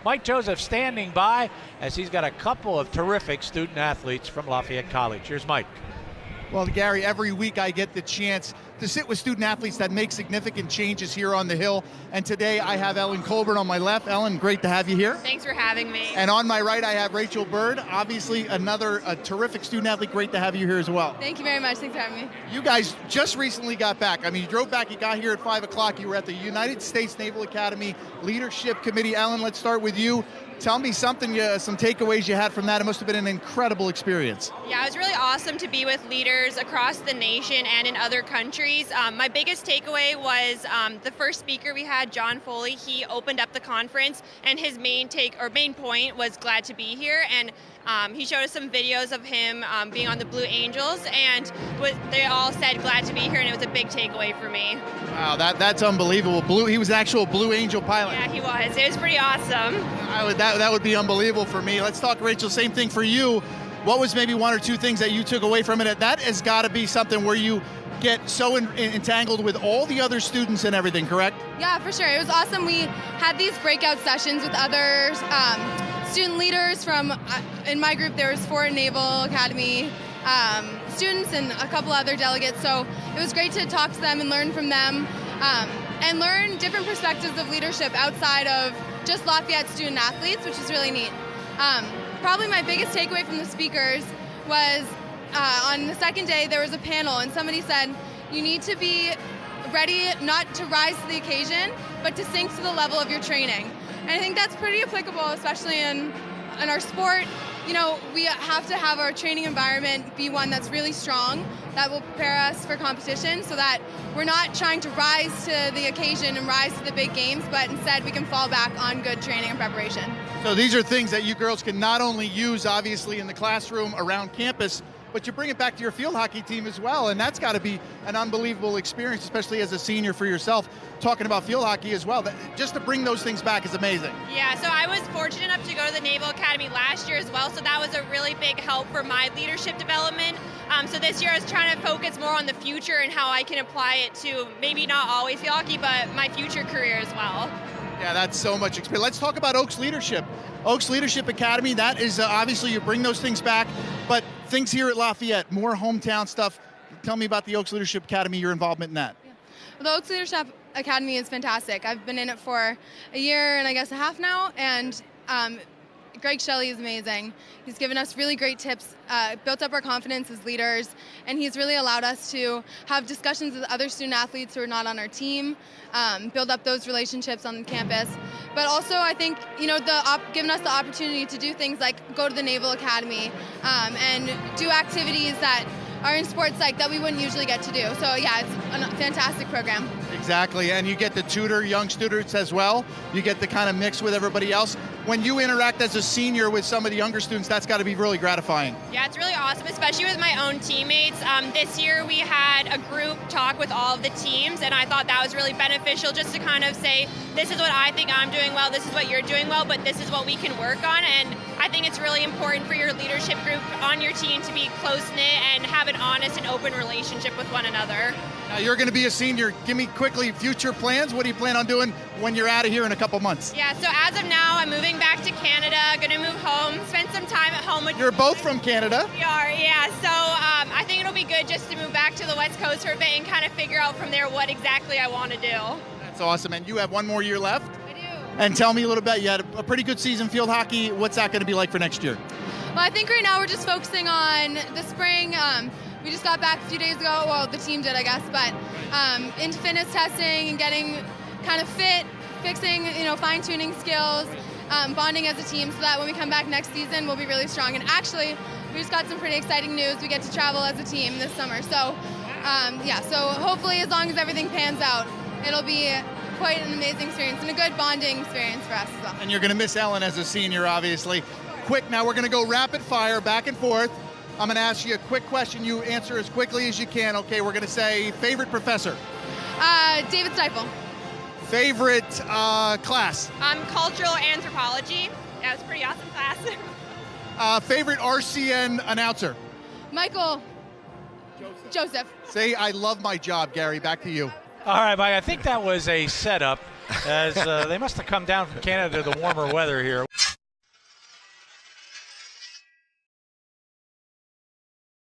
Mike Joseph standing by as he's got a couple of terrific student athletes from Lafayette College. Here's Mike. Well, Gary, every week I get the chance to sit with student athletes that make significant changes here on the Hill. And today I have Ellen Colbourne on my left. Ellen, great to have you here. Thanks for having me. And on my right, I have Rachel Bird, obviously another terrific student athlete. Great to have you here as well. Thank you very much. Thanks for having me. You guys just recently got back. I mean, you drove back, you got here at 5 o'clock. You were at the United States Naval Academy Leadership Committee. Ellen, let's start with you. Tell me something, some takeaways you had from that. It must have been an incredible experience. Yeah, it was really awesome to be with leaders across the nation and in other countries. My biggest takeaway was the first speaker we had, John Foley. He opened up the conference, and his main point was glad to be here. And he showed us some videos of him being on the Blue Angels, and they all said glad to be here, and it was a big takeaway for me. Wow, that's unbelievable. He was an actual Blue Angel pilot. Yeah, he was. It was pretty awesome. That would be unbelievable for me. Let's talk, Rachel, same thing for you. What was maybe one or two things that you took away from it? That has got to be something where you get so entangled with all the other students and everything, correct? Yeah, for sure. It was awesome. We had these breakout sessions with other student leaders from, in my group there was 4 Naval Academy students and a couple other delegates, so it was great to talk to them and learn from them and learn different perspectives of leadership outside of just Lafayette student athletes, which is really neat. Probably my biggest takeaway from the speakers was on the second day there was a panel and somebody said you need to be ready not to rise to the occasion but to sink to the level of your training. And I think that's pretty applicable, especially in our sport. You know, we have to have our training environment be one that's really strong, that will prepare us for competition so that we're not trying to rise to the occasion and rise to the big games, but instead we can fall back on good training and preparation. So these are things that you girls can not only use, obviously, in the classroom around campus, but you bring it back to your field hockey team as well, and that's got to be an unbelievable experience, especially as a senior for yourself, talking about field hockey as well. Just to bring those things back is amazing. Yeah, so I was fortunate enough to go to the Naval Academy last year as well, so that was a really big help for my leadership development. So this year I was trying to focus more on the future and how I can apply it to maybe not always field hockey, but my future career as well. Yeah, that's so much experience. Let's talk about Oaks Leadership. Oaks Leadership Academy, that is obviously you bring those things back, but things here at Lafayette, more hometown stuff. Tell me about the Oaks Leadership Academy, your involvement in that. Yeah. Well, the Oaks Leadership Academy is fantastic. I've been in it for a year and I guess a half now, and Greg Shelley is amazing. He's given us really great tips, built up our confidence as leaders, and he's really allowed us to have discussions with other student athletes who are not on our team, build up those relationships on campus. But also, I think, you know, given us the opportunity to do things like go to the Naval Academy and do activities that are in sports psych that we wouldn't usually get to do. So yeah, it's a fantastic program. Exactly, and you get to tutor young students as well. You get to kind of mix with everybody else. When you interact as a senior with some of the younger students, that's got to be really gratifying. Yeah, it's really awesome, especially with my own teammates. This year we had a group talk with all of the teams, and I thought that was really beneficial just to kind of say, this is what I think I'm doing well, this is what you're doing well, but this is what we can work on. And I think it's really important for your leadership group on your team to be close-knit and have an honest and open relationship with one another. Now you're going to be a senior. Give me quickly future plans. What do you plan on doing when you're out of here in a couple months? Yeah, so as of now, I'm moving back to Canada, going to move home, spend some time at home with... You're both from Canada? We are, yeah. So I think it'll be good just to move back to the West Coast for a bit and kind of figure out from there what exactly I want to do. That's awesome. And you have one more year left? I do. And tell me a little bit, you had a pretty good season field hockey. What's that going to be like for next year? Well, I think right now we're just focusing on the spring. We just got back a few days ago, well, the team did, I guess, but into fitness testing and getting kind of fit, fixing, you know, fine-tuning skills, bonding as a team so that when we come back next season, we'll be really strong. And actually, we just got some pretty exciting news. We get to travel as a team this summer. So, yeah, so hopefully as long as everything pans out, it'll be quite an amazing experience and a good bonding experience for us as well. And you're going to miss Ellen as a senior, obviously. Quick, now we're going to go rapid fire, back and forth. I'm going to ask you a quick question. You answer as quickly as you can. Okay, we're going to say favorite professor. David Stiefel. Favorite class. Cultural anthropology. Yeah, it was a pretty awesome class. Favorite RCN announcer. Michael. Joseph. Say, I love my job, Gary. Back to you. All right, Mike, I think that was a setup as they must have come down from Canada to the warmer weather here.